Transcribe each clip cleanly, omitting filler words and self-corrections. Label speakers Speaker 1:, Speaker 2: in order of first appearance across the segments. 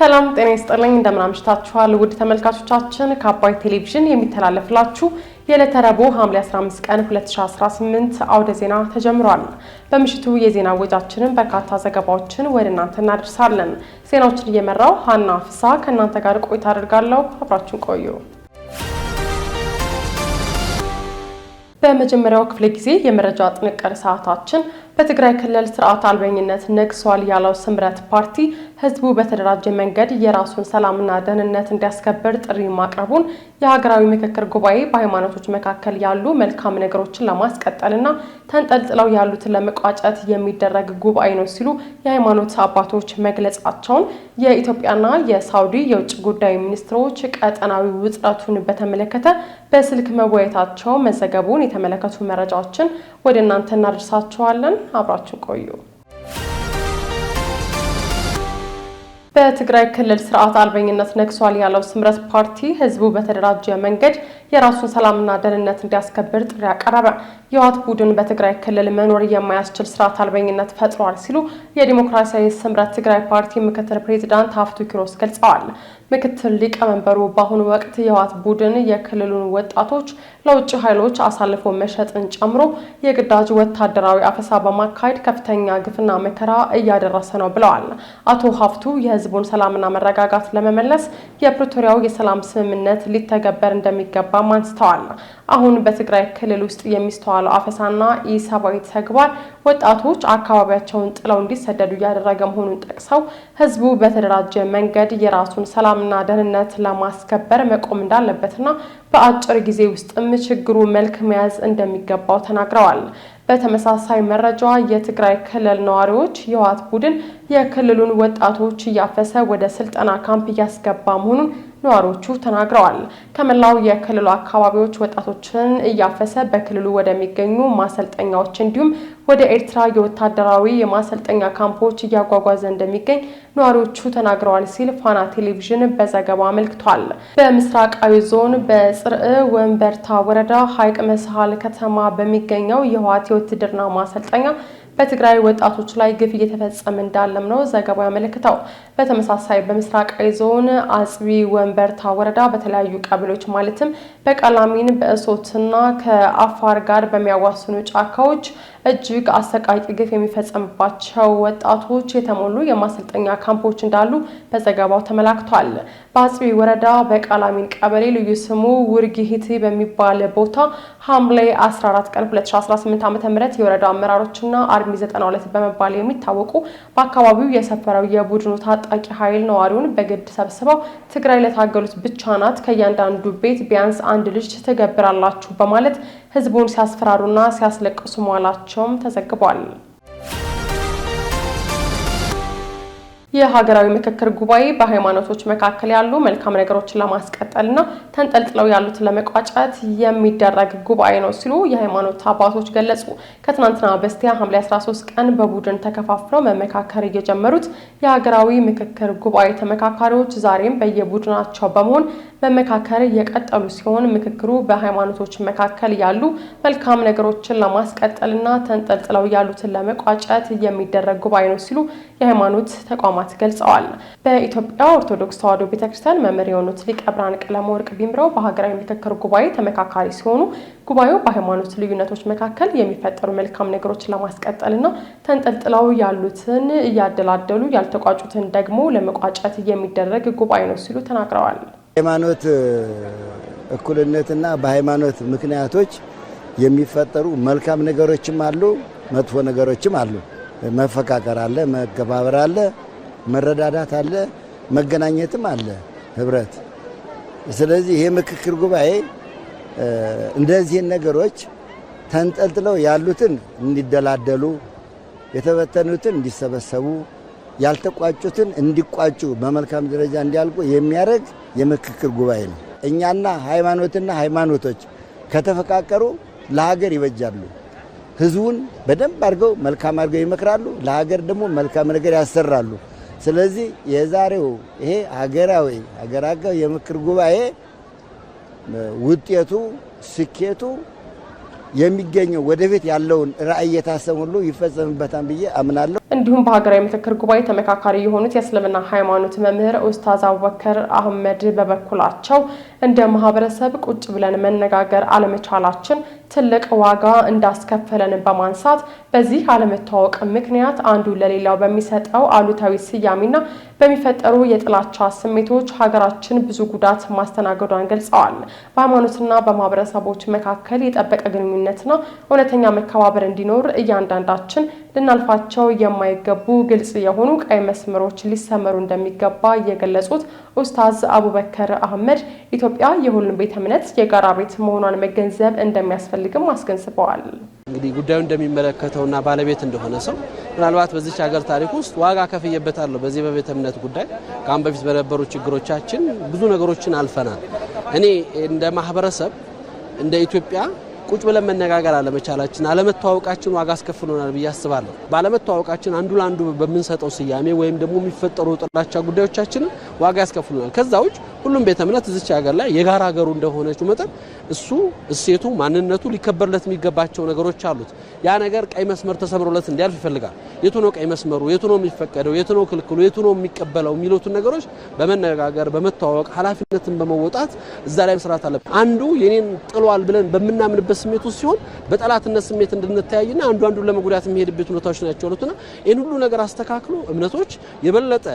Speaker 1: ሰላም ጤና ይስጥልኝ እንደምን አምሽታችኋል ውድ ተመልካቾቻችን ከአባይ ቴሌቪዥን የሚተላለፍላችሁ የዕለተ ረቡዕ ሐምሌ 15 ቀን 2018 አውደ ዜና ተጀምሯል። በምሽቱ የዜና ወጃችንን በርካታ ዘገባዎችን ወደ እናንተ እናደርሳለን። ዜናዎችን እየመራው ሀና ፍሳ ከእናንተ ጋር ቆይታ አደርጋለሁ። አብራችሁን ቆዩ። በመጀመሪያው ክፍለ ጊዜ የመረጃ ጥንቅር ሰዓታችን በትግራይ ክልል ስርዓት አልበኝነት ነግሷል ያለው ስምረት ፓርቲ ህዝቡ በተደራጀ መንገድ የራሱን ሰላምና ደህንነት እንዲያስከብር ጥሪ ማቅረቡን የሀገራዊ ምክክር ጉባኤ በሃይማኖቶች መካከል ያሉ መልካም ነገሮችን ለማስቀጠልና ተንጠልጥለው ያሉትን ለመቋጨት የሚደረግ ጉባኤ ነው ሲሉ የሃይማኖት አባቶች መግለጻቸውን የኢትዮጵያና የሳውዲ የውጭ ጉዳይ ሚኒስትሮች ቀጠናዊ ውጥረቱን በተመለከተ በስልክ መወያየታቸው መዘገቡን የተመለከቱ መረጃዎችን ወደ እናንተ እናደርሳቸዋለን። አብራችሁ ቆዩ። በትግራይ ክልል ስርዓት አልበኝነት ነግሷል ያለው ስምረት ፓርቲ ህዝቡ በተደራጀ መንገድ የራሱን ሰላምና ደህንነት እንዲያስከብር ጥሪ አቀረበ። የህወሓት ቡድን በትግራይ ክልል መኖር የማያስችል ስርዓት አልበኝነት ፈጥሯል ሲሉ የዲሞክራሲያዊ ስምረት ትግራይ ፓርቲ ምክትል ፕሬዝዳንት ሀፍቱ ኪሮስ ገልጸዋል። ምክትል ሊቀመንበሩ በአሁኑ ወቅት የህወሓት ቡድን የክልሉን ወጣቶች ለውጭ ኃይሎች አሳልፎ መሸጥን ጨምሮ የግዳጅ ወታደራዊ አፈሳ በማካሄድ ከፍተኛ ግፍና መከራ እያደረሰ ነው ብለዋል። አቶ ሀፍቱ የህዝቡን ሰላምና መረጋጋት ለመመለስ የፕሪቶሪያው የሰላም ስምምነት ሊተገበር እንደሚገባም አንስተዋል። አሁን በትግራይ ክልል ውስጥ የሚስተዋለው አፈሳና ኢሰብአዊ ተግባር ወጣቶች አካባቢያቸውን ጥለው እንዲሰደዱ እያደረገ መሆኑን ጠቅሰው ህዝቡ በተደራጀ መንገድ የራሱን ሰላምና ደህንነት ለማስከበር መቆም እንዳለበትና በአጭር ጊዜ ውስጥም ችግሩ መልክ መያዝ እንደሚገባው ተናግረዋል። በተመሳሳይ መረጃ የትግራይ ክልል ነዋሪዎች የህወሓት ቡድን የክልሉን ወጣቶች እያፈሰ ወደ ስልጠና ካምፕ እያስገባ መሆኑን ነዋሪዎቹ ተናግረዋል። ከመላው የክልሉ አካባቢዎች ወጣቶችን እያፈሰ በክልሉ ወደሚገኙ ማሰልጠኛዎች እንዲሁም ወደ ኤርትራ የወታደራዊ የማሰልጠኛ ካምፖች እያጓጓዘ እንደሚገኝ ነዋሪዎቹ ተናግረዋል ሲል ፋና ቴሌቪዥን በዘገባው አመልክቷል። በምስራቃዊ ዞን በጽርዕ ወንበርታ ወረዳ ሐይቅ መሳሃል ከተማ በሚገኘው የህወሓት የውትድርና ማሰልጠኛ በትግራይ ወጣቶች ላይ ግፍ እየተፈጸመ እንዳለም ነው ዘገባው ያመለክተው። በተመሳሳይ በምስራቃዊ ዞን አጽቢ ወንበርታ ወረዳ በተለያዩ ቀበሌዎች ማለትም በቀላሚን በእሶትና ከአፋር ጋር በሚያዋስኑ ጫካዎች እጅግ አሰቃቂ ግፍ የሚፈጸምባቸው ወጣቶች የተሞሉ የማሰልጠኛ ካምፖች እንዳሉ በዘገባው ተመላክቷል። በአጽቢ ወረዳ በቀላሚን ቀበሌ ልዩ ስሙ ውርጊሂቲ በሚባል ቦታ ሐምሌ 14 ቀን 2018 ዓ.ም የወረዳ አመራሮችና አርሚ 92 በመባል የሚታወቁ በአካባቢው የሰፈረው የቡድኑ ታጣቂ ኃይል ነዋሪውን በግድ ሰብስበው ትግራይ ለታገሉት ብቻ ናት ከእያንዳንዱ ቤት ቢያንስ አንድ ልጅ ትገብራላችሁ በማለት ህዝቡን ሲያስፈራሩና ሲያስለቅሱ መዋላቸውም ተዘግቧል። የሀገራዊ ምክክር ጉባኤ በሃይማኖቶች መካከል ያሉ መልካም ነገሮችን ለማስቀጠልና ተንጠልጥለው ያሉትን ለመቋጨት የሚደረግ ጉባኤ ነው ሲሉ የሃይማኖት አባቶች ገለጹ። ከትናንትና በስቲያ ሐምሌ 13 ቀን በቡድን ተከፋፍለው መመካከር የጀመሩት የሀገራዊ ምክክር ጉባኤ ተመካካሪዎች ዛሬም በየቡድናቸው በመሆን መመካከር የቀጠሉ ሲሆን ምክክሩ በሃይማኖቶች መካከል ያሉ መልካም ነገሮችን ለማስቀጠልና ተንጠልጥለው ያሉትን ለመቋጨት የሚደረግ ጉባኤ ነው ሲሉ የሃይማኖት ተቋማት ገልጸዋል። በኢትዮጵያ ኦርቶዶክስ ተዋሕዶ ቤተክርስቲያን መምህር የሆኑት ሊቀ ብርሃን ቀለመወርቅ ቢምረው በሀገራዊ ምክክር ጉባኤ ተመካካሪ ሲሆኑ ጉባኤው በሃይማኖት ልዩነቶች መካከል የሚፈጠሩ መልካም ነገሮችን ለማስቀጠልና ተንጠልጥለው ያሉትን እያደላደሉ ያልተቋጩትን ደግሞ ለመቋጨት የሚደረግ ጉባኤ ነው ሲሉ ተናግረዋል።
Speaker 2: ሃይማኖት እኩልነትና በሃይማኖት ምክንያቶች የሚፈጠሩ መልካም ነገሮችም አሉ፣ መጥፎ ነገሮችም አሉ። መፈቃቀር አለ፣ መከባበር አለ፣ መረዳዳት አለ፣ መገናኘትም አለ፣ ህብረት። ስለዚህ ይሄ ምክክር ጉባኤ እንደዚህን ነገሮች ተንጠልጥለው ያሉትን እንዲደላደሉ፣ የተበተኑትን እንዲሰበሰቡ፣ ያልተቋጩትን እንዲቋጩ በመልካም ደረጃ እንዲያልቁ የሚያደርግ የምክክር ጉባኤ ነው። እኛና ሃይማኖቶች ከተፈቃቀሩ ለሀገር ይበጃሉ። ህዝቡን በደንብ አድርገው መልካም አድርገው ይመክራሉ፣ ለሀገር ደግሞ መልካም ነገር ያሰራሉ። ስለዚህ የዛሬው ይሄ ሀገር አቀፍ የምክክር ጉባኤ ውጤቱ ስኬቱ የሚገኘው ወደፊት ያለውን ራዕይ የታሰበ ሁሉ ይፈጸምበታል ብዬ አምናለሁ።
Speaker 1: እንዲሁም በሀገራዊ ምክክር ጉባኤ ተመካካሪ የሆኑት የእስልምና ሃይማኖት መምህር ኡስታዝ አቡበከር አህመድ በበኩላቸው እንደ ማህበረሰብ ቁጭ ብለን መነጋገር አለመቻላችን ትልቅ ዋጋ እንዳስከፈለን በማንሳት በዚህ አለመተዋወቅ ምክንያት አንዱ ለሌላው በሚሰጠው አሉታዊ ስያሜና በሚፈጠሩ የጥላቻ ስሜቶች ሀገራችን ብዙ ጉዳት ማስተናገዷን ገልጸዋል። በሃይማኖትና በማህበረሰቦች መካከል የጠበቀ ግንኙነትና እውነተኛ መከባበር እንዲኖር እያንዳንዳችን ልናልፋቸው የማይገቡ ግልጽ የሆኑ ቀይ መስመሮች ሊሰመሩ እንደሚገባ የገለጹት ኡስታዝ አቡበከር አህመድ ኢትዮጵያ የሁሉም ቤተ እምነት የጋራ ቤት መሆኗን መገንዘብ እንደሚያስፈልግም አስገንዝበዋል።
Speaker 3: እንግዲህ ጉዳዩ እንደሚመለከተውና ባለቤት እንደሆነ ሰው ምናልባት በዚህ ሀገር ታሪክ ውስጥ ዋጋ ከፍየበታለሁ። በዚህ በቤተ እምነት ጉዳይ ከአሁን በፊት በነበሩ ችግሮቻችን ብዙ ነገሮችን አልፈናል። እኔ እንደ ማህበረሰብ እንደ ኢትዮጵያ ቁጭ ብለን መነጋገር አለመቻላችን አለመተዋወቃችን ዋጋ አስከፍሎናል ብዬ አስባለሁ። ባለመተዋወቃችን አንዱ ለአንዱ በምንሰጠው ስያሜ ወይም ደግሞ የሚፈጠሩ ጥላቻ ጉዳዮቻችን ዋጋ ያስከፍሉናል። ከዛ ውጭ ሁሉም ቤተ እምነት እዚች ሀገር ላይ የጋራ ሀገሩ እንደሆነችው መጠን እሱ እሴቱ ማንነቱ ሊከበርለት የሚገባቸው ነገሮች አሉት። ያ ነገር ቀይ መስመር ተሰብሮለት እንዲያልፍ ይፈልጋል። የቱ ነው ቀይ መስመሩ፣ የቱ ነው የሚፈቀደው፣ የቱ ነው ክልክሉ፣ የቱ ነው የሚቀበለው የሚሉትን ነገሮች በመነጋገር በመተዋወቅ ኃላፊነትን በመወጣት እዛ ላይ መስራት አለብን። አንዱ የኔን ጥሏል ብለን በመናምንበት ስሜት ውስጥ ሲሆን በጠላትነት ስሜት እንድንተያይና አንዱን ለመጉዳት የሚሄድበት ሁኔታዎች ናቸው ያሉትና ይሄን ሁሉ ነገር አስተካክሎ እምነቶች የበለጠ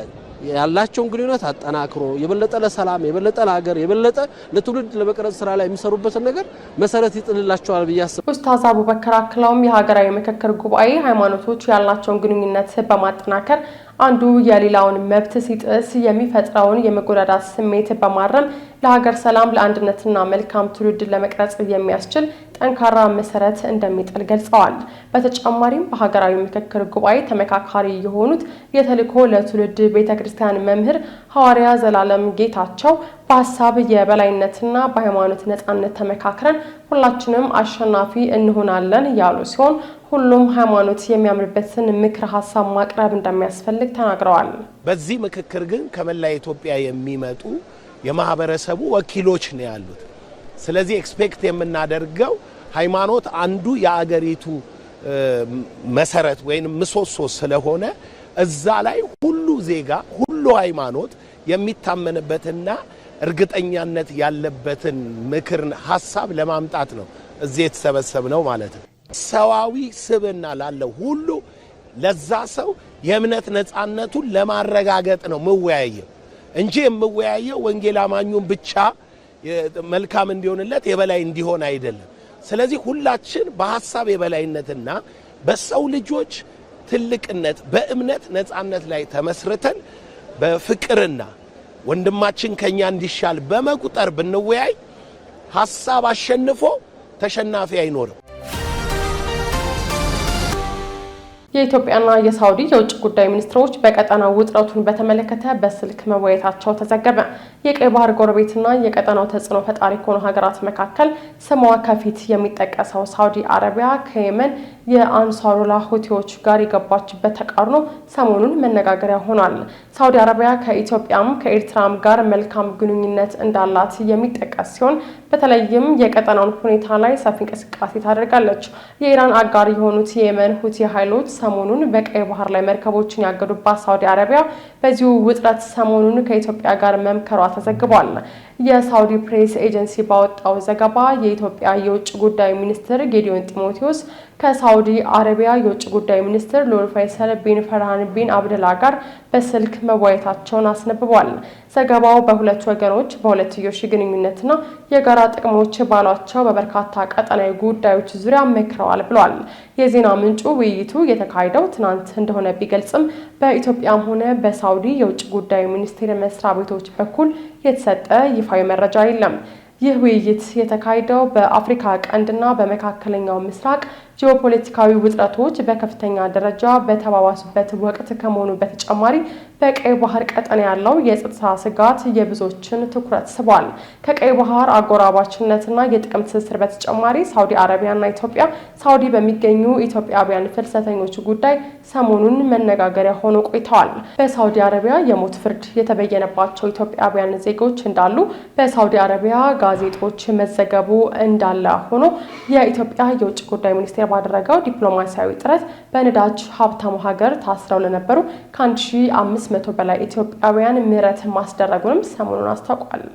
Speaker 3: ያላቸውን ግንኙነት አጠናክሮ የበለጠ ለሰላም የበለጠ ለሀገር የበለጠ ለትውልድ ለመቅረጽ ስራ ላይ የሚሰሩበትን ነገር መሰረት ይጥልላቸዋል ብዬ አስባለሁ።
Speaker 1: ኡስታዝ አቡበከር አክለውም የሀገራዊ ምክክር ጉባኤ ሃይማኖቶች ያላቸውን ግንኙነት በማጠናከር አንዱ የሌላውን መብት ሲጥስ የሚፈጥረውን የመጎዳዳት ስሜት በማረም ለሀገር ሰላም ለአንድነትና መልካም ትውልድ ለመቅረጽ የሚያስችል ጠንካራ መሰረት እንደሚጥል ገልጸዋል። በተጨማሪም በሀገራዊ ምክክር ጉባኤ ተመካካሪ የሆኑት የተልእኮ ለትውልድ ቤተክርስቲያን መምህር ሐዋርያ ዘላለም ጌታቸው በሀሳብ የበላይነትና በሃይማኖት ነጻነት ተመካክረን ሁላችንም አሸናፊ እንሆናለን ያሉ ሲሆን ሁሉም ሃይማኖት የሚያምርበትን ምክር ሀሳብ ማቅረብ እንደሚያስፈልግ ተናግረዋል።
Speaker 4: በዚህ ምክክር ግን ከመላ ኢትዮጵያ የሚመጡ የማህበረሰቡ ወኪሎች ነው ያሉት። ስለዚህ ኤክስፔክት የምናደርገው ሃይማኖት አንዱ የአገሪቱ መሰረት ወይም ምሰሶ ስለሆነ እዛ ላይ ሁሉ ዜጋ ሁሉ ሃይማኖት የሚታመንበትና እርግጠኛነት ያለበትን ምክር ሀሳብ ለማምጣት ነው እዚህ የተሰበሰብነው ማለት ነው። ሰዋዊ ስብዕና ላለው ሁሉ ለዛ ሰው የእምነት ነጻነቱን ለማረጋገጥ ነው መወያየው እንጂ የምወያየው ወንጌል አማኙን ብቻ መልካም እንዲሆንለት የበላይ እንዲሆን አይደለም። ስለዚህ ሁላችን በሐሳብ የበላይነትና በሰው ልጆች ትልቅነት በእምነት ነጻነት ላይ ተመስርተን በፍቅርና ወንድማችን ከኛ እንዲሻል በመቁጠር ብንወያይ ሐሳብ አሸንፎ ተሸናፊ አይኖርም።
Speaker 1: የኢትዮጵያና የሳውዲ የውጭ ጉዳይ ሚኒስትሮች በቀጠናው ውጥረቱን በተመለከተ በስልክ መወያየታቸው ተዘገበ። የቀይ ባህር ጎረቤትና የቀጠናው ተጽዕኖ ፈጣሪ ከሆኑ ሀገራት መካከል ስሟ ከፊት የሚጠቀሰው ሳውዲ አረቢያ ከየመን የአንሳሩላህ ሁቲዎች ጋር የገባችበት ተቃርኖ ሰሞኑን መነጋገሪያ ሆኗል። ሳውዲ አረቢያ ከኢትዮጵያም ከኤርትራም ጋር መልካም ግንኙነት እንዳላት የሚጠቀስ ሲሆን በተለይም የቀጠናውን ሁኔታ ላይ ሰፊ እንቅስቃሴ ታደርጋለች። የኢራን አጋር የሆኑት የየመን ሁቲ ኃይሎች ሰሞኑን በቀይ ባህር ላይ መርከቦችን ያገዱባት ሳውዲ አረቢያ በዚሁ ውጥረት ሰሞኑን ከኢትዮጵያ ጋር መምከሯ ተዘግቧል። የሳውዲ ፕሬስ ኤጀንሲ ባወጣው ዘገባ የኢትዮጵያ የውጭ ጉዳይ ሚኒስትር ጌዲዮን ጢሞቴዎስ ከሳውዲ አረቢያ የውጭ ጉዳይ ሚኒስትር ሉል ፈይሰል ቢን ፈርሃን ቢን አብደላ ጋር በስልክ መወያየታቸውን አስነብቧል። ዘገባው በሁለቱ ወገኖች በሁለትዮሽ ግንኙነትና የጋራ ጥቅሞች ባሏቸው በበርካታ ቀጠናዊ ጉዳዮች ዙሪያ መክረዋል ብሏል። የዜና ምንጩ ውይይቱ የተካሄደው ትናንት እንደሆነ ቢገልጽም በኢትዮጵያም ሆነ በሳውዲ የውጭ ጉዳይ ሚኒስቴር መስሪያ ቤቶች በኩል የተሰጠ ይፋዊ መረጃ የለም። ይህ ውይይት የተካሄደው በአፍሪካ ቀንድና በመካከለኛው ምስራቅ ጂኦፖለቲካዊ ውጥረቶች በከፍተኛ ደረጃ በተባባሱበት ወቅት ከመሆኑ በተጨማሪ በቀይ ባህር ቀጠና ያለው የጸጥታ ስጋት የብዙዎችን ትኩረት ስቧል። ከቀይ ባህር አጎራባችነትና የጥቅም ትስስር በተጨማሪ ሳውዲ አረቢያና ኢትዮጵያ ሳውዲ በሚገኙ ኢትዮጵያውያን ፍልሰተኞች ጉዳይ ሰሞኑን መነጋገሪያ ሆኖ ቆይተዋል። በሳውዲ አረቢያ የሞት ፍርድ የተበየነባቸው ኢትዮጵያውያን ዜጎች እንዳሉ በሳውዲ አረቢያ ጋዜጦች መዘገቡ እንዳለ ሆኖ የኢትዮጵያ የውጭ ጉዳይ ሚኒስቴር ባደረገው ዲፕሎማሲያዊ ጥረት በነዳጅ ሀብታሙ ሀገር ታስረው ለነበሩ ከ1500 በላይ ኢትዮጵያውያን ምህረት ማስደረጉንም ሰሞኑን አስታውቋል።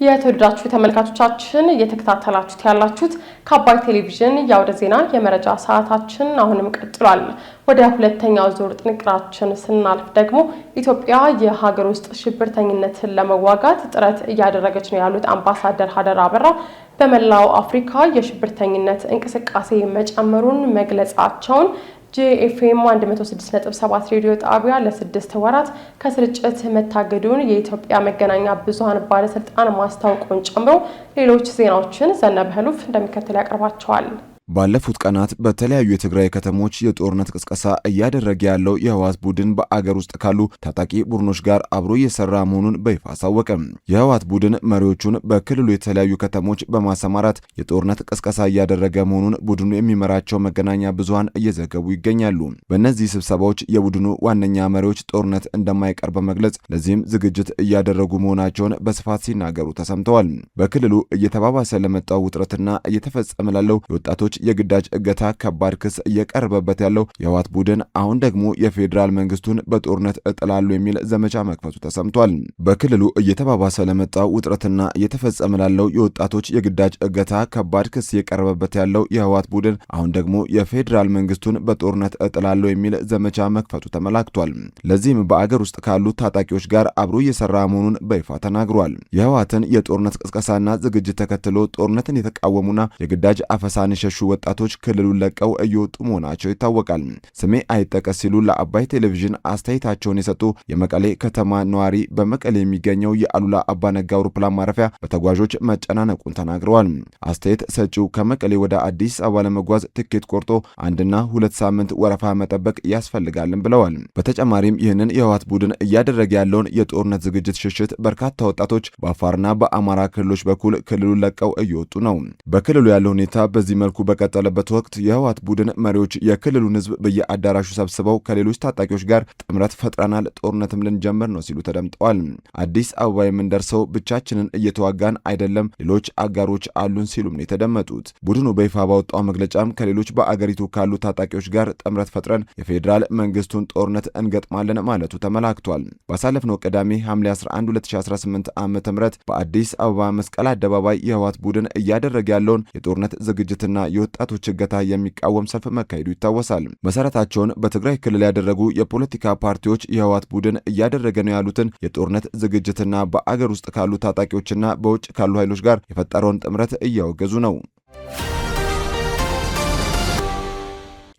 Speaker 1: የተወደዳችሁ ተመልካቾቻችን እየተከታተላችሁት ያላችሁት ከአባይ ቴሌቪዥን የአውደ ዜና የመረጃ ሰዓታችን አሁንም ቀጥሏል። ወደ ሁለተኛው ዙር ጥንቅራችን ስናልፍ ደግሞ ኢትዮጵያ የሀገር ውስጥ ሽብርተኝነትን ለመዋጋት ጥረት እያደረገች ነው ያሉት አምባሳደር ሀደራ አበራ በመላው አፍሪካ የሽብርተኝነት እንቅስቃሴ መጨመሩን መግለጻቸውን ጄኤፍኤም 106.7 ሬዲዮ ጣቢያ ለ6 ወራት ከስርጭት መታገዱን የኢትዮጵያ መገናኛ ብዙሃን ባለስልጣን ማስታወቁን ጨምሮ ሌሎች ዜናዎችን ዘነበህሉፍ እንደሚከተል ያቀርባቸዋል።
Speaker 5: ባለፉት ቀናት በተለያዩ የትግራይ ከተሞች የጦርነት ቅስቀሳ እያደረገ ያለው የህወሓት ቡድን በአገር ውስጥ ካሉ ታጣቂ ቡድኖች ጋር አብሮ እየሰራ መሆኑን በይፋ አሳወቀ። የህወሓት ቡድን መሪዎቹን በክልሉ የተለያዩ ከተሞች በማሰማራት የጦርነት ቅስቀሳ እያደረገ መሆኑን ቡድኑ የሚመራቸው መገናኛ ብዙሃን እየዘገቡ ይገኛሉ። በእነዚህ ስብሰባዎች የቡድኑ ዋነኛ መሪዎች ጦርነት እንደማይቀር በመግለጽ ለዚህም ዝግጅት እያደረጉ መሆናቸውን በስፋት ሲናገሩ ተሰምተዋል። በክልሉ እየተባባሰ ለመጣው ውጥረትና እየተፈጸመ ላለው የወጣቶች የግዳጅ እገታ ከባድ ክስ እየቀረበበት ያለው የህወሓት ቡድን አሁን ደግሞ የፌዴራል መንግስቱን በጦርነት እጥላለሁ የሚል ዘመቻ መክፈቱ ተሰምቷል። በክልሉ እየተባባሰ ለመጣው ውጥረትና እየተፈጸመ ላለው የወጣቶች የግዳጅ እገታ ከባድ ክስ እየቀረበበት ያለው የህወሓት ቡድን አሁን ደግሞ የፌዴራል መንግስቱን በጦርነት እጥላለሁ የሚል ዘመቻ መክፈቱ ተመላክቷል። ለዚህም በአገር ውስጥ ካሉ ታጣቂዎች ጋር አብሮ እየሰራ መሆኑን በይፋ ተናግሯል። የህወሓትን የጦርነት ቅስቀሳና ዝግጅት ተከትሎ ጦርነትን የተቃወሙና የግዳጅ አፈሳን የሸሹ ወጣቶች ክልሉን ለቀው እየወጡ መሆናቸው ይታወቃል። ስሜ አይጠቀስ ሲሉ ለአባይ ቴሌቪዥን አስተያየታቸውን የሰጡ የመቀሌ ከተማ ነዋሪ በመቀሌ የሚገኘው የአሉላ አባነጋ አውሮፕላን ማረፊያ በተጓዦች መጨናነቁን ተናግረዋል። አስተያየት ሰጪው ከመቀሌ ወደ አዲስ አበባ ለመጓዝ ትኬት ቆርጦ 1-2 ሳምንት ወረፋ መጠበቅ ያስፈልጋልን ብለዋል። በተጨማሪም ይህንን የህወሓት ቡድን እያደረገ ያለውን የጦርነት ዝግጅት ሽሽት በርካታ ወጣቶች በአፋርና በአማራ ክልሎች በኩል ክልሉን ለቀው እየወጡ ነው። በክልሉ ያለው ሁኔታ በዚህ መልኩ በቀጠለበት ወቅት የህወሓት ቡድን መሪዎች የክልሉን ህዝብ በየአዳራሹ ሰብስበው ከሌሎች ታጣቂዎች ጋር ጥምረት ፈጥረናል፣ ጦርነትም ልንጀምር ነው ሲሉ ተደምጠዋል። አዲስ አበባ የምንደርሰው ብቻችንን እየተዋጋን አይደለም፣ ሌሎች አጋሮች አሉን ሲሉም ነው የተደመጡት። ቡድኑ በይፋ ባወጣው መግለጫም ከሌሎች በአገሪቱ ካሉ ታጣቂዎች ጋር ጥምረት ፈጥረን የፌዴራል መንግስቱን ጦርነት እንገጥማለን ማለቱ ተመላክቷል። ባሳለፍነው ቅዳሜ ሐምሌ 11 2018 ዓ.ም በአዲስ አበባ መስቀል አደባባይ የህወሓት ቡድን እያደረገ ያለውን የጦርነት ዝግጅትና የወጣቶች እገታ የሚቃወም ሰልፍ መካሄዱ ይታወሳል። መሰረታቸውን በትግራይ ክልል ያደረጉ የፖለቲካ ፓርቲዎች የህወሓት ቡድን እያደረገ ነው ያሉትን የጦርነት ዝግጅትና በአገር ውስጥ ካሉ ታጣቂዎችና በውጭ ካሉ ኃይሎች ጋር የፈጠረውን ጥምረት እያወገዙ ነው።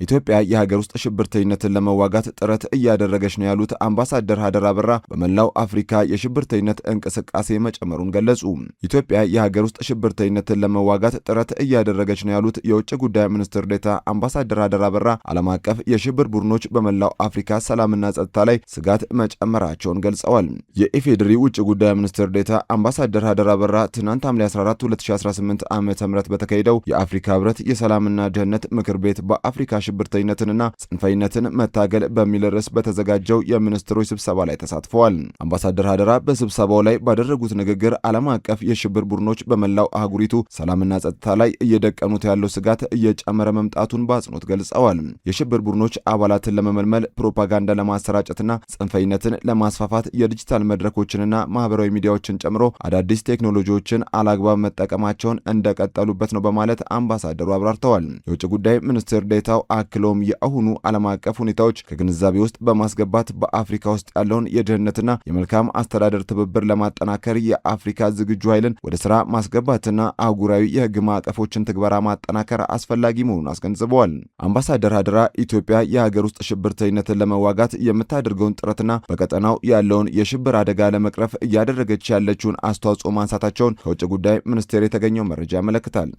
Speaker 5: ኢትዮጵያ የሀገር ውስጥ ሽብርተኝነትን ለመዋጋት ጥረት እያደረገች ነው ያሉት አምባሳደር ሀደራ አበራ በመላው አፍሪካ የሽብርተኝነት እንቅስቃሴ መጨመሩን ገለጹ። ኢትዮጵያ የሀገር ውስጥ ሽብርተኝነትን ለመዋጋት ጥረት እያደረገች ነው ያሉት የውጭ ጉዳይ ሚኒስትር ዴኤታ አምባሳደር ሀደራ አበራ ዓለም አቀፍ የሽብር ቡድኖች በመላው አፍሪካ ሰላምና ጸጥታ ላይ ስጋት መጨመራቸውን ገልጸዋል። የኢፌዴሪ ውጭ ጉዳይ ሚኒስትር ዴኤታ አምባሳደር ሀደራ አበራ ትናንት ሐምሌ 14 2018 ዓ.ም በተካሄደው የአፍሪካ ህብረት የሰላምና ደህንነት ምክር ቤት በአፍሪካ ሽብርተኝነትንና ጽንፈኝነትን መታገል በሚል ርዕስ በተዘጋጀው የሚኒስትሮች ስብሰባ ላይ ተሳትፈዋል። አምባሳደር ሀደራ በስብሰባው ላይ ባደረጉት ንግግር ዓለም አቀፍ የሽብር ቡድኖች በመላው አህጉሪቱ ሰላምና ጸጥታ ላይ እየደቀኑት ያለው ስጋት እየጨመረ መምጣቱን በአጽንኦት ገልጸዋል። የሽብር ቡድኖች አባላትን ለመመልመል ፕሮፓጋንዳ ለማሰራጨትና ጽንፈኝነትን ለማስፋፋት የዲጂታል መድረኮችንና ማህበራዊ ሚዲያዎችን ጨምሮ አዳዲስ ቴክኖሎጂዎችን አላግባብ መጠቀማቸውን እንደቀጠሉበት ነው በማለት አምባሳደሩ አብራርተዋል። የውጭ ጉዳይ ሚኒስትር ዴኤታው አክሎም የአሁኑ ዓለም አቀፍ ሁኔታዎች ከግንዛቤ ውስጥ በማስገባት በአፍሪካ ውስጥ ያለውን የደህንነትና የመልካም አስተዳደር ትብብር ለማጠናከር የአፍሪካ ዝግጁ ኃይልን ወደ ስራ ማስገባትና አህጉራዊ የህግ ማዕቀፎችን ትግበራ ማጠናከር አስፈላጊ መሆኑን አስገንዝበዋል። አምባሳደር ሀደራ ኢትዮጵያ የሀገር ውስጥ ሽብርተኝነትን ለመዋጋት የምታደርገውን ጥረትና በቀጠናው ያለውን የሽብር አደጋ ለመቅረፍ እያደረገች ያለችውን አስተዋጽኦ ማንሳታቸውን ከውጭ ጉዳይ ሚኒስቴር የተገኘው መረጃ ያመለክታል።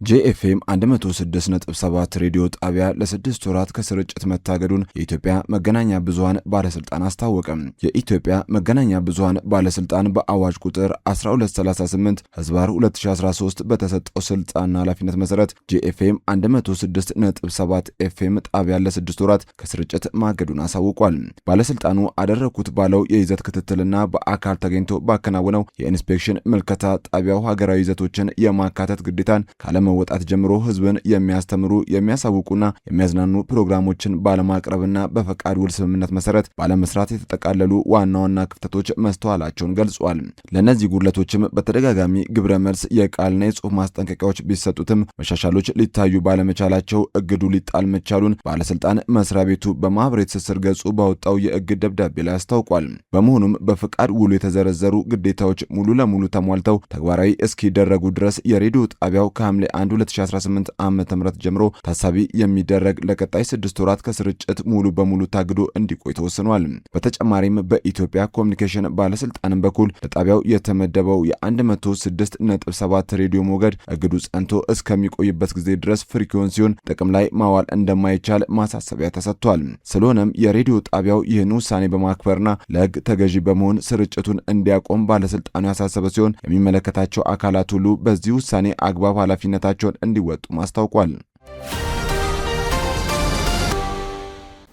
Speaker 5: ጄኤፍኤም 106.7 ሬዲዮ ጣቢያ ለ6 ወራት ከስርጭት መታገዱን የኢትዮጵያ መገናኛ ብዙሃን ባለስልጣን አስታወቀ። የኢትዮጵያ መገናኛ ብዙሃን ባለስልጣን በአዋጅ ቁጥር 1238/2013 በተሰጠው ስልጣንና ኃላፊነት መሰረት ጄኤፍኤም 106.7 ኤፍኤም ጣቢያ ለ6 ወራት ከስርጭት ማገዱን አሳውቋል። ባለስልጣኑ አደረኩት ባለው የይዘት ክትትልና በአካል ተገኝቶ ባከናወነው የኢንስፔክሽን ምልከታ ጣቢያው ሀገራዊ ይዘቶችን የማካተት ግዴታን ካለመወጣት ጀምሮ ህዝብን የሚያስተምሩ የሚያሳውቁና የሚያዝናኑ ፕሮግራሞችን ባለማቅረብና በፈቃድ ውል ስምምነት መሰረት ባለመስራት የተጠቃለሉ ዋና ዋና ክፍተቶች መስተዋላቸውን ገልጿል። ለነዚህ ጉድለቶችም በተደጋጋሚ ግብረ መልስ የቃልና የጽሑፍ ማስጠንቀቂያዎች ቢሰጡትም መሻሻሎች ሊታዩ ባለመቻላቸው እግዱ ሊጣል መቻሉን ባለስልጣን መስሪያ ቤቱ በማህበራዊ ትስስር ገጹ ባወጣው የእግድ ደብዳቤ ላይ አስታውቋል። በመሆኑም በፈቃድ ውሉ የተዘረዘሩ ግዴታዎች ሙሉ ለሙሉ ተሟልተው ተግባራዊ እስኪደረጉ ድረስ የሬዲዮ ጣቢያው ከሐምሌ 1 2018 ዓ.ም ጀምሮ ታሳቢ የሚደረግ ለቀጣይ 6 ወራት ከስርጭት ሙሉ በሙሉ ታግዶ እንዲቆይ ተወስኗል። በተጨማሪም በኢትዮጵያ ኮሚኒኬሽን ባለስልጣን በኩል ለጣቢያው የተመደበው የ106.7 ሬዲዮ ሞገድ እግዱ ጸንቶ እስከሚቆይበት ጊዜ ድረስ ፍሪኩዌንሲውን ጥቅም ላይ ማዋል እንደማይቻል ማሳሰቢያ ተሰጥቷል። ስለሆነም የሬዲዮ ጣቢያው ይህን ውሳኔ በማክበርና ለሕግ ተገዢ በመሆን ስርጭቱን እንዲያቆም ባለስልጣኑ ያሳሰበ ሲሆን የሚመለከታቸው አካላት ሁሉ በዚህ ውሳኔ አግባብ ኃላፊነታቸውን እንዲወጡ ማስታውቋል።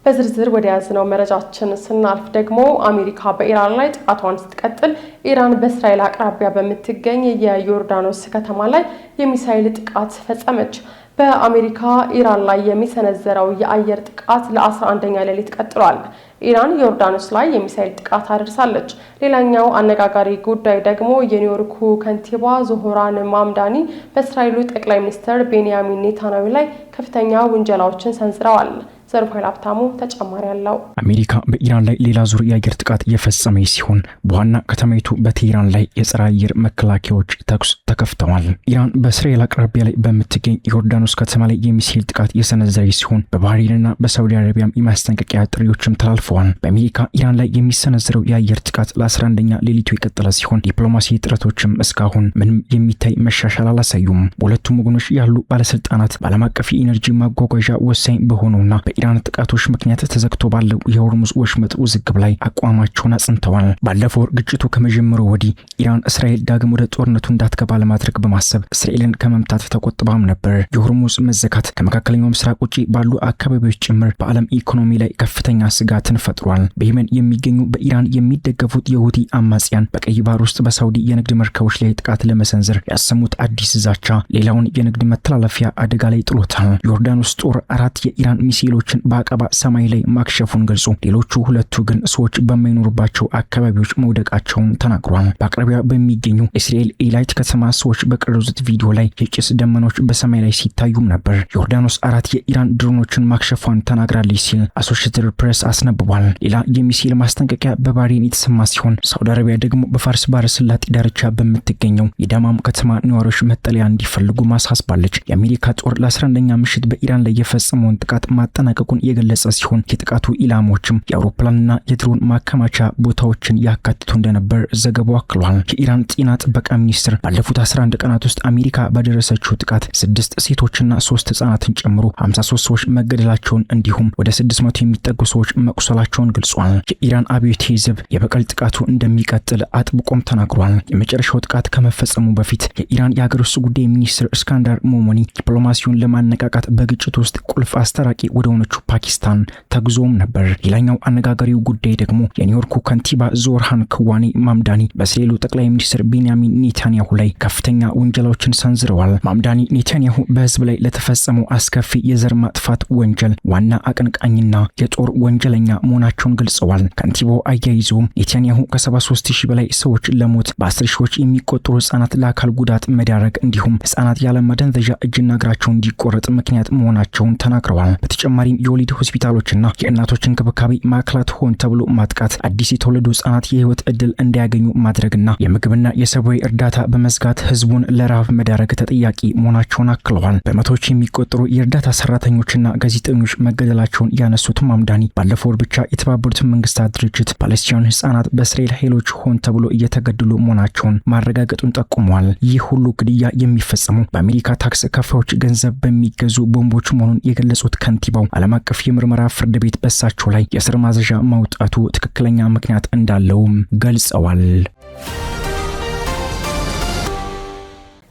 Speaker 1: በዝርዝር ወደ ያዝነው መረጃችን ስናልፍ ደግሞ አሜሪካ በኢራን ላይ ጥቃቷን ስትቀጥል ኢራን በእስራኤል አቅራቢያ በምትገኝ የዮርዳኖስ ከተማ ላይ የሚሳኤል ጥቃት ፈጸመች። በአሜሪካ ኢራን ላይ የሚሰነዘረው የአየር ጥቃት ለ11ኛ ሌሊት ቀጥሏል። ኢራን ዮርዳኖስ ላይ የሚሳኤል ጥቃት አድርሳለች። ሌላኛው አነጋጋሪ ጉዳይ ደግሞ የኒውዮርኩ ከንቲባ ዞህራን ማምዳኒ በእስራኤሉ ጠቅላይ ሚኒስትር ቤንያሚን ኔታንያሁ ላይ ከፍተኛ ውንጀላዎችን ሰንዝረዋል። ዘርፋይል ሀብታሙ ተጨማሪ ያለው።
Speaker 6: አሜሪካ በኢራን ላይ ሌላ ዙር የአየር ጥቃት የፈጸመች ሲሆን በዋና ከተማይቱ በቴህራን ላይ የጸረ አየር መከላከያዎች ተኩስ ተከፍተዋል። ኢራን በእስራኤል አቅራቢያ ላይ በምትገኝ ዮርዳኖስ ከተማ ላይ የሚሳኤል ጥቃት የሰነዘረች ሲሆን በባህሬንና በሳውዲ አረቢያም የማስጠንቀቂያ ጥሪዎችም ተላልፈዋል። በአሜሪካ ኢራን ላይ የሚሰነዘረው የአየር ጥቃት ለ11ኛ ሌሊቱ የቀጠለ ሲሆን ዲፕሎማሲ ጥረቶችም እስካሁን ምንም የሚታይ መሻሻል አላሳዩም። በሁለቱም ወገኖች ያሉ ባለስልጣናት በዓለም አቀፍ የኢነርጂ ማጓጓዣ ወሳኝ በሆነውና ኢራን ጥቃቶች ምክንያት ተዘግቶ ባለው የሆርሙዝ ወሽመጥ ውዝግብ ላይ አቋማቸውን አጽንተዋል። ባለፈው ወር ግጭቱ ከመጀመሩ ወዲህ ኢራን እስራኤል ዳግም ወደ ጦርነቱ እንዳትገባ ለማድረግ በማሰብ እስራኤልን ከመምታት ተቆጥባም ነበር። የሆርሙዝ መዘጋት ከመካከለኛው ምስራቅ ውጪ ባሉ አካባቢዎች ጭምር በዓለም ኢኮኖሚ ላይ ከፍተኛ ስጋትን ፈጥሯል። በየመን የሚገኙ በኢራን የሚደገፉት የሁቲ አማጽያን በቀይ ባህር ውስጥ በሳውዲ የንግድ መርከቦች ላይ ጥቃት ለመሰንዘር ያሰሙት አዲስ ዛቻ ሌላውን የንግድ መተላለፊያ አደጋ ላይ ጥሎታል። ዮርዳኖስ ጦር 4 የኢራን ሚሳኤሎች በአቀባ ሰማይ ላይ ማክሸፉን ገልጾ ሌሎቹ ሁለቱ ግን ሰዎች በማይኖሩባቸው አካባቢዎች መውደቃቸውን ተናግሯል። በአቅራቢያ በሚገኙ እስራኤል ኤላይት ከተማ ሰዎች በቀረጹት ቪዲዮ ላይ የጭስ ደመናዎች በሰማይ ላይ ሲታዩም ነበር። ዮርዳኖስ 4 የኢራን ድሮኖችን ማክሸፏን ተናግራለች ሲል አሶሺየትድ ፕሬስ አስነብቧል። ሌላ የሚሳኤል ማስጠንቀቂያ በባህሬን የተሰማ ሲሆን ሳውዲ አረቢያ ደግሞ በፋርስ ባህረ ሰላጤ ዳርቻ በምትገኘው የዳማም ከተማ ነዋሪዎች መጠለያ እንዲፈልጉ ማሳስባለች። የአሜሪካ ጦር ለ11ኛ ምሽት በኢራን ላይ የፈጸመውን ጥቃት ማጠናቀቁን የገለጸ ሲሆን የጥቃቱ ኢላማዎችም የአውሮፕላንና የድሮን ማከማቻ ቦታዎችን ያካትቱ እንደነበር ዘገባው አክሏል። የኢራን ጤና ጥበቃ ሚኒስትር ባለፉት 11 ቀናት ውስጥ አሜሪካ ባደረሰችው ጥቃት 6 ሴቶችና 3 ህጻናትን ጨምሮ 53 ሰዎች መገደላቸውን እንዲሁም ወደ 600 የሚጠጉ ሰዎች መቁሰላቸውን ገልጿል። የኢራን አብዮታዊ ዘብ የበቀል ጥቃቱ እንደሚቀጥል አጥብቆም ተናግሯል። የመጨረሻው ጥቃት ከመፈጸሙ በፊት የኢራን የሀገር ውስጥ ጉዳይ ሚኒስትር እስካንዳር ሞሞኒ ዲፕሎማሲውን ለማነቃቃት በግጭቱ ውስጥ ቁልፍ አስተራቂ ወደ ሆነችው ፓኪስታን ተጉዞም ነበር። ሌላኛው አነጋጋሪው ጉዳይ ደግሞ የኒውዮርኩ ከንቲባ ዞህራን ክዋኒ ማምዳኒ በእስራኤሉ ጠቅላይ ሚኒስትር ቤንያሚን ኔታንያሁ ላይ ከፍተኛ ወንጀሎችን ሰንዝረዋል። ማምዳኒ ኔታንያሁ በህዝብ ላይ ለተፈጸመው አስከፊ የዘር ማጥፋት ወንጀል ዋና አቀንቃኝና የጦር ወንጀለኛ መሆናቸውን ገልጸዋል። ከንቲባው አያይዘውም ኔታንያሁ ከ73000 በላይ ሰዎች ለሞት በ10 ሺዎች የሚቆጠሩ ህጻናት ለአካል ጉዳት መዳረግ እንዲሁም ህጻናት ያለ ማደንዘዣ እጅና እግራቸው እንዲቆረጥ ምክንያት መሆናቸውን ተናግረዋል። በተጨማሪም የወሊድ ሆስፒታሎችና የእናቶች እንክብካቤ ማዕከላት ሆን ተብሎ ማጥቃት፣ አዲስ የተወለዱ ህጻናት የህይወት እድል እንዲያገኙ ማድረግና የምግብና የሰብአዊ እርዳታ በመዝጋት ህዝቡን ለረሃብ መዳረግ ተጠያቂ መሆናቸውን አክለዋል። በመቶዎች የሚቆጠሩ የእርዳታ ሰራተኞችና ጋዜጠኞች መገደላቸውን ያነሱት ማምዳኒ ባለፈው ወር ብቻ የተባበሩት መንግስታት ድርጅት ፓለስቲናውያን ህጻናት በእስራኤል ኃይሎች ሆን ተብሎ እየተገደሉ መሆናቸውን ማረጋገጡን ጠቁመዋል። ይህ ሁሉ ግድያ የሚፈጸመው በአሜሪካ ታክስ ከፋዮች ገንዘብ በሚገዙ ቦምቦች መሆኑን የገለጹት ከንቲባው ዓለም አቀፍ የምርመራ ፍርድ ቤት በሳቸው ላይ የእስር ማዘዣ ማውጣቱ ትክክለኛ ምክንያት እንዳለውም ገልጸዋል።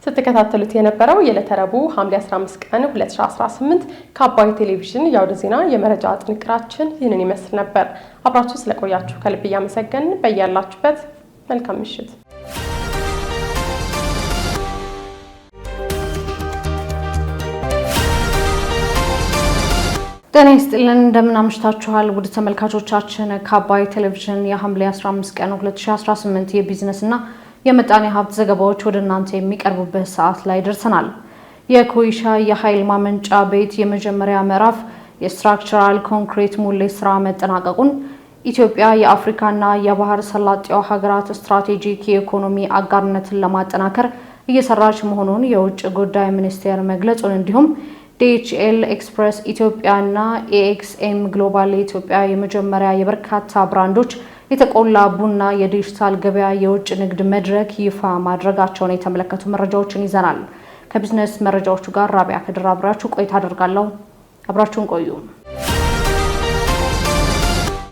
Speaker 1: ስትከታተሉት የነበረው የዕለተ ረቡዕ ሐምሌ 15 ቀን 2018 ከአባይ ቴሌቪዥን የአውደ ዜና የመረጃ ጥንቅራችን ይህንን ይመስል ነበር። አብራችሁ ስለቆያችሁ ከልብ እያመሰገንን በያላችሁበት መልካም ምሽት።
Speaker 7: ጤና ይስጥልን እንደምን አምሽታችኋል ውድ ተመልካቾቻችን። ከአባይ ቴሌቪዥን የሐምሌ 15 ቀን 2018 የቢዝነስና የምጣኔ ሀብት ዘገባዎች ወደ እናንተ የሚቀርቡበት ሰዓት ላይ ደርሰናል። የኮይሻ የኃይል ማመንጫ ቤት የመጀመሪያ ምዕራፍ የስትራክቸራል ኮንክሪት ሙሌት ስራ መጠናቀቁን ኢትዮጵያ የአፍሪካና የባህር ሰላጤው ሀገራት ስትራቴጂክ የኢኮኖሚ አጋርነትን ለማጠናከር እየሰራች መሆኑን የውጭ ጉዳይ ሚኒስቴር መግለጹን እንዲሁም DHL ኤክስፕረስ ኢትዮጵያና AXM ግሎባል ኢትዮጵያ የመጀመሪያ የበርካታ ብራንዶች የተቆላ ቡና የዲጂታል ገበያ የውጭ ንግድ መድረክ ይፋ ማድረጋቸውን የተመለከቱ መረጃዎችን ይዘናል። ከቢዝነስ መረጃዎቹ ጋር ራቢያ ከድር አብራችሁ ቆይታ አደርጋለሁ። አብራችሁን ቆዩ።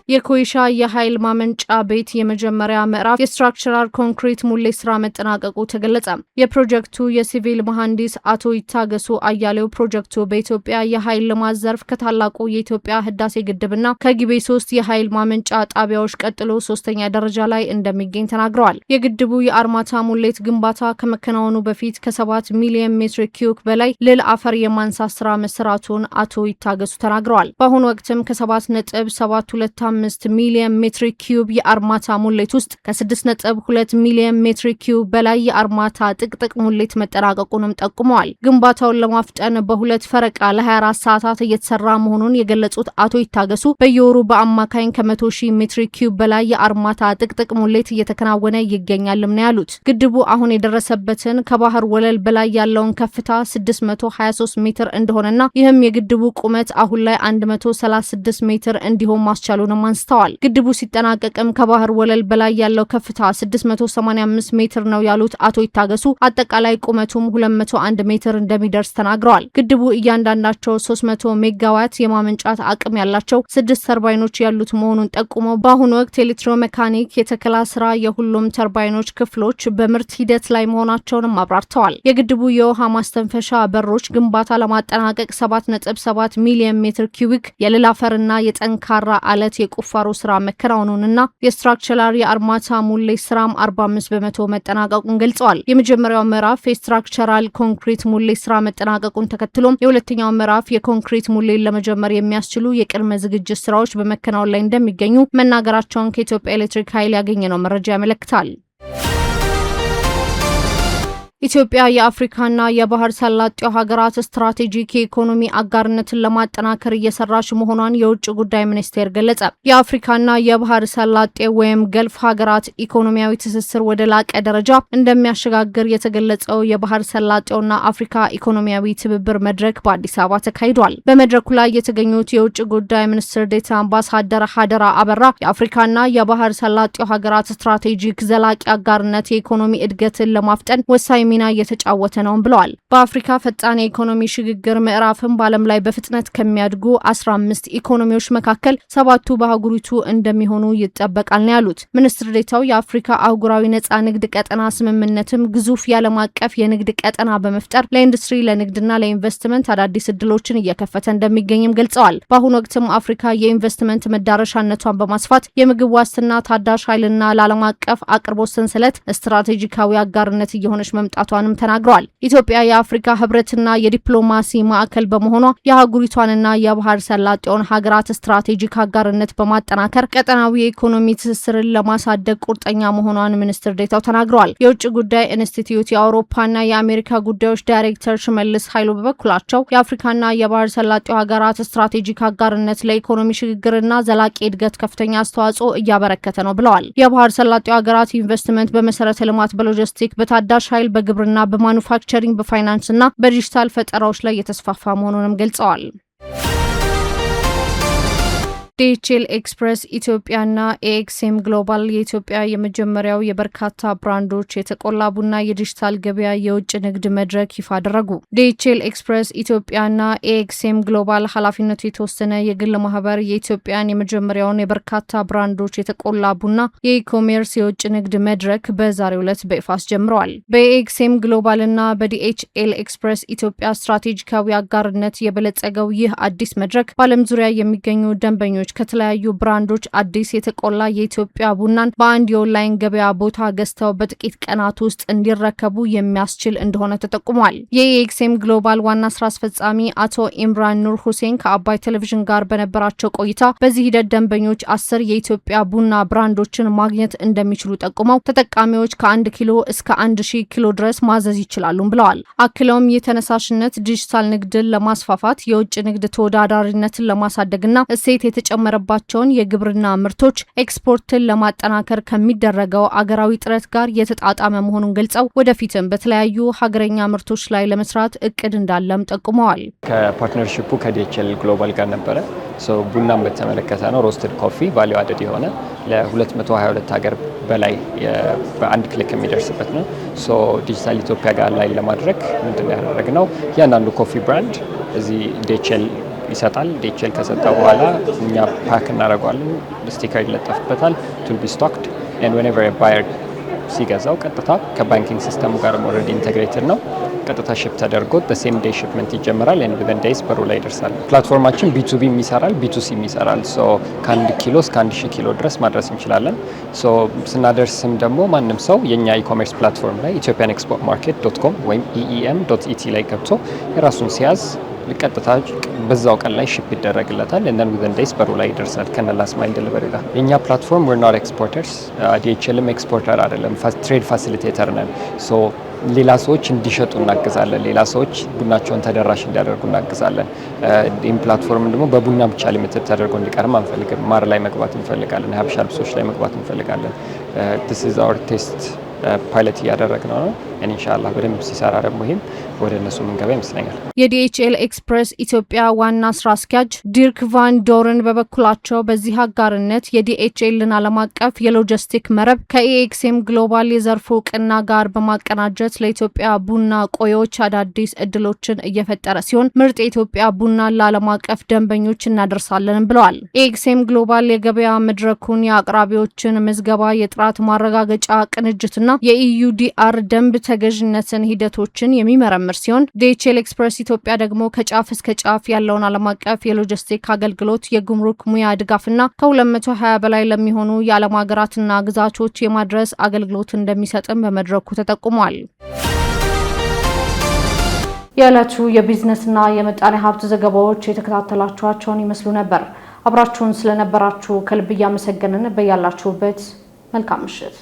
Speaker 7: የኮይሻ የኃይል ማመንጫ ቤት የመጀመሪያ ምዕራፍ የስትራክቸራል ኮንክሪት ሙሌት ስራ መጠናቀቁ ተገለጸ። የፕሮጀክቱ የሲቪል መሐንዲስ አቶ ይታገሱ አያሌው ፕሮጀክቱ በኢትዮጵያ የኃይል ልማት ዘርፍ ከታላቁ የኢትዮጵያ ህዳሴ ግድብና ከጊቤ 3 የኃይል ማመንጫ ጣቢያዎች ቀጥሎ ሶስተኛ ደረጃ ላይ እንደሚገኝ ተናግረዋል። የግድቡ የአርማታ ሙሌት ግንባታ ከመከናወኑ በፊት ከ7 ሚሊዮን ሜትር ኪዩብ በላይ ልል አፈር የማንሳት ስራ መሰራቱን አቶ ይታገሱ ተናግረዋል። በአሁኑ ወቅትም ከ7.725 ሚሊዮን ሜትር ኪዩብ የአርማታ ሙሌት ውስጥ ከ6.2 ሚሊዮን ሜትር ኪዩብ በላይ የአርማታ ጥቅጥቅ ሙሌት መጠናቀቁንም ጠቁመዋል። ግንባታውን ለማፍጠን በሁለት ፈረቃ ለ24 ሰዓታት እየተሰራ መሆኑን የገለጹት አቶ ይታገሱ በየወሩ በአማካኝ ከ100,000 ሜትር ኪዩብ በላይ የአርማታ ጥቅጥቅ ሙሌት እየተከናወነ ይገኛልም ነው ያሉት። ግድቡ አሁን የደረሰበትን ከባህር ወለል በላይ ያለውን ከፍታ 623 ሜትር እንደሆነና ይህም የግድቡ ቁመት አሁን ላይ 136 ሜትር እንዲሆን ማስቻሉንም አንስተዋል። ግድቡ ሲጠናቀቅም ከባህር ወለል በላይ ያለው ከፍታ 685 ሜትር ነው ያሉት አቶ ይታገሱ አጠቃላይ ቁመቱም 201 ሜትር እንደሚደርስ ተናግረዋል። ግድቡ እያንዳንዳቸው 300 ሜጋዋት የማመንጫት አቅም ያላቸው 6 ተርባይኖች ያሉት መሆኑን ጠቁመው በአሁኑ ወቅት ኤሌክትሮሜካኒክ የተከላ ስራ የሁሉም ተርባይኖች ክፍሎች በምርት ሂደት ላይ መሆናቸውንም አብራርተዋል። የግድቡ የውሃ ማስተንፈሻ በሮች ግንባታ ለማጠናቀቅ 7.7 ሚሊዮን ሜትር ኪዩቢክ የልል አፈርና የጠንካራ አለት የቁፋሮ ስራ መከናወኑንና የስትራክቸራል የአርማታ ሙሌት ስራም 45 በመቶ መጠናቀቁን ገልጸዋል። የመጀመሪያው ምዕራፍ የስትራክቸራል ኮንክሪት ሙሌት ስራ መጠናቀቁን ተከትሎም የሁለተኛው ምዕራፍ የኮንክሪት ሙሌት ለመጀመር የሚያስችሉ የቅድመ ዝግጅት ስራዎች በመከናወን ላይ እንደሚገኙ መናገራቸውን ከኢትዮጵያ ኤሌክትሪክ ኃይል ያገኘነው መረጃ ያመለክታል። ኢትዮጵያ የአፍሪካና የባህር ሰላጤው ሀገራት ስትራቴጂክ የኢኮኖሚ አጋርነትን ለማጠናከር እየሰራች መሆኗን የውጭ ጉዳይ ሚኒስቴር ገለጸ። የአፍሪካና የባህር ሰላጤ ወይም ገልፍ ሀገራት ኢኮኖሚያዊ ትስስር ወደ ላቀ ደረጃ እንደሚያሸጋግር የተገለጸው የባህር ሰላጤውና አፍሪካ ኢኮኖሚያዊ ትብብር መድረክ በአዲስ አበባ ተካሂዷል። በመድረኩ ላይ የተገኙት የውጭ ጉዳይ ሚኒስትር ዴኤታ አምባሳደር ሀደራ አበራ የአፍሪካና የባህር ሰላጤው ሀገራት ስትራቴጂክ ዘላቂ አጋርነት የኢኮኖሚ እድገትን ለማፍጠን ወሳኝ ሚና እየተጫወተ ነው ብለዋል። በአፍሪካ ፈጣን የኢኮኖሚ ሽግግር ምዕራፍም በዓለም ላይ በፍጥነት ከሚያድጉ 15 ኢኮኖሚዎች መካከል 7ቱ በአህጉሪቱ እንደሚሆኑ ይጠበቃል ነው ያሉት። ሚኒስትር ዴኤታው የአፍሪካ አህጉራዊ ነጻ ንግድ ቀጠና ስምምነትም ግዙፍ የዓለም አቀፍ የንግድ ቀጠና በመፍጠር ለኢንዱስትሪ ለንግድና ለኢንቨስትመንት አዳዲስ እድሎችን እየከፈተ እንደሚገኝም ገልጸዋል። በአሁኑ ወቅትም አፍሪካ የኢንቨስትመንት መዳረሻነቷን በማስፋት የምግብ ዋስትና ታዳሽ ኃይልና ለዓለም አቀፍ አቅርቦት ሰንሰለት ስትራቴጂካዊ አጋርነት እየሆነች መምጣት መውጣቷንም ተናግረዋል። ኢትዮጵያ የአፍሪካ ህብረትና የዲፕሎማሲ ማዕከል በመሆኗ የአህጉሪቷንና የባህር ሰላጤውን ሀገራት ስትራቴጂክ አጋርነት በማጠናከር ቀጠናዊ የኢኮኖሚ ትስስርን ለማሳደግ ቁርጠኛ መሆኗን ሚኒስትር ዴኤታው ተናግረዋል። የውጭ ጉዳይ ኢንስቲትዩት የአውሮፓና የአሜሪካ ጉዳዮች ዳይሬክተር ሽመልስ ኃይሉ በበኩላቸው የአፍሪካና የባህር ሰላጤው ሀገራት ስትራቴጂክ አጋርነት ለኢኮኖሚ ሽግግርና ዘላቂ እድገት ከፍተኛ አስተዋጽኦ እያበረከተ ነው ብለዋል። የባህር ሰላጤው ሀገራት ኢንቨስትመንት በመሰረተ ልማት፣ በሎጂስቲክ፣ በታዳሽ ኃይል፣ በግብርና፣ በማኑፋክቸሪንግ፣ በፋይናንስና በዲጂታል ፈጠራዎች ላይ የተስፋፋ መሆኑንም ገልጸዋል። ዲኤችኤል ኤክስፕረስ ኢትዮጵያና ኤኤክስኤም ግሎባል የኢትዮጵያ የመጀመሪያው የበርካታ ብራንዶች የተቆላ ቡና የዲጂታል ገበያ የውጭ ንግድ መድረክ ይፋ አደረጉ። ዲኤችኤል ኤክስፕረስ ኢትዮጵያና ኤኤክስኤም ግሎባል ኃላፊነቱ የተወሰነ የግል ማህበር የኢትዮጵያን የመጀመሪያውን የበርካታ ብራንዶች የተቆላ ቡና የኢኮሜርስ የውጭ ንግድ መድረክ በዛሬው ዕለት በይፋ አስጀምረዋል። በኤኤክስኤም ግሎባልና በዲኤችኤል ኤክስፕረስ ኢትዮጵያ ስትራቴጂካዊ አጋርነት የበለጸገው ይህ አዲስ መድረክ በዓለም ዙሪያ የሚገኙ ደንበኞች ከተለያዩ ብራንዶች አዲስ የተቆላ የኢትዮጵያ ቡናን በአንድ የኦንላይን ገበያ ቦታ ገዝተው በጥቂት ቀናት ውስጥ እንዲረከቡ የሚያስችል እንደሆነ ተጠቁሟል። የኤኤክስኤም ግሎባል ዋና ስራ አስፈጻሚ አቶ ኢምራን ኑር ሁሴን ከአባይ ቴሌቪዥን ጋር በነበራቸው ቆይታ በዚህ ሂደት ደንበኞች 10 የኢትዮጵያ ቡና ብራንዶችን ማግኘት እንደሚችሉ ጠቁመው ተጠቃሚዎች ከ1 ኪሎ እስከ 1000 ኪሎ ድረስ ማዘዝ ይችላሉ ብለዋል። አክለውም ይህ ተነሳሽነት ዲጂታል ንግድን ለማስፋፋት የውጭ ንግድ ተወዳዳሪነትን ለማሳደግና እሴት መረባቸውን የግብርና ምርቶች ኤክስፖርትን ለማጠናከር ከሚደረገው አገራዊ ጥረት ጋር የተጣጣመ መሆኑን ገልጸው ወደፊትም በተለያዩ ሀገረኛ ምርቶች ላይ ለመስራት እቅድ እንዳለም ጠቁመዋል።
Speaker 8: ከፓርትነርሺፑ ከዲኤችኤል ግሎባል ጋር ነበረ። ቡናን በተመለከተ ነው። ሮስትድ ኮፊ ቫልዩ አደድ የሆነ ለ222 ሀገር በላይ በአንድ ክሊክ የሚደርስበት ነው። ዲጂታል ኢትዮጵያ ጋር ላይ ለማድረግ ምንድን ያደረግነው እያንዳንዱ ኮፊ ብራንድ እዚህ ዲኤችኤል ይሰጣል። ዲኤችኤል ከሰጠ በኋላ እኛ ፓክ እናደርገዋለን፣ ስቲከር ይለጠፍበታል። ቱል ቢ ስቶክድ ኤንድ ዌንኤቨር ባየር ሲገዛው ቀጥታ ከባንኪንግ ሲስተሙ ጋር ኦልሬዲ ኢንቴግሬትድ ነው። ቀጥታ ሺፕ ተደርጎ በሴም ዴይ ሺፕመንት ይጀምራል ኤንድ ዊዝን ዴይስ በሩ ላይ ይደርሳል። ፕላትፎርማችን ቢ2ቢ ይሰራል፣ ቢ2ሲ ይሰራል። ከ1 ኪሎ እስከ 1000 ኪሎ ድረስ ማድረስ እንችላለን። ስናደርስም ደግሞ ማንም ሰው የኛ ኢኮሜርስ ፕላትፎርም ላይ ethiopianexportmarket.com ወይም eem.et ላይ ገብቶ የራሱን ሲያዝ ቀጥታ በዛው ቀን ላይ ሺፕ ይደረግለታል እና ዊዝን ዴይስ በሩ ላይ ይደርሳል ከነ ላስት ማይል ዴሊቨሪ ጋር። የኛ ፕላትፎርም we're not exporters ዲኤችኤልም ኤክስፖርተር አይደለም፣ ትሬድ ፋሲሊቴተር ነን። ሌላ ሰዎች እንዲሸጡ እናግዛለን። ሌላ ሰዎች ቡናቸውን ተደራሽ እንዲያደርጉ እናግዛለን። ይህም ፕላትፎርም ደግሞ በቡና ብቻ ሊሚትድ ተደርጎ እንዲቀርም አንፈልግም። ማር ላይ መግባት እንፈልጋለን፣ ሀበሻ ልብሶች ላይ መግባት እንፈልጋለን። this is our test ፓይለት እያደረግነው ነው። ኢንሻአላህ በደንብ ሲሰራ ደግሞ ይሄም ወደ እነሱ መንገባ ይመስለኛል።
Speaker 7: የዲኤችኤል ኤክስፕረስ ኢትዮጵያ ዋና ስራ አስኪያጅ ዲርክ ቫን ዶርን በበኩላቸው በዚህ አጋርነት የዲኤችኤልን ዓለም አቀፍ የሎጂስቲክ መረብ ከኤኤክስኤም ግሎባል የዘርፉ እውቅና ጋር በማቀናጀት ለኢትዮጵያ ቡና ቆዮች አዳዲስ እድሎችን እየፈጠረ ሲሆን ምርጥ የኢትዮጵያ ቡና ለዓለም አቀፍ ደንበኞች እናደርሳለን ብለዋል። ኤኤክስኤም ግሎባል የገበያ መድረኩን የአቅራቢዎችን ምዝገባ፣ የጥራት ማረጋገጫ ቅንጅትና የኢዩዲአር ደንብ ተገዥነትን ሂደቶችን የሚመረምር ሲሆን ዲኤችኤል ኤክስፕረስ ኢትዮጵያ ደግሞ ከጫፍ እስከ ጫፍ ያለውን ዓለም አቀፍ የሎጂስቲክ አገልግሎት፣ የጉምሩክ ሙያ ድጋፍና ከ220 በላይ ለሚሆኑ የዓለም ሀገራትና ግዛቶች የማድረስ አገልግሎት እንደሚሰጥም በመድረኩ ተጠቁሟል። የዕለቱ የቢዝነስና የምጣኔ ሀብት ዘገባዎች የተከታተላችኋቸውን ይመስሉ ነበር። አብራችሁን ስለነበራችሁ ከልብ እያመሰገንን በያላችሁበት መልካም ምሽት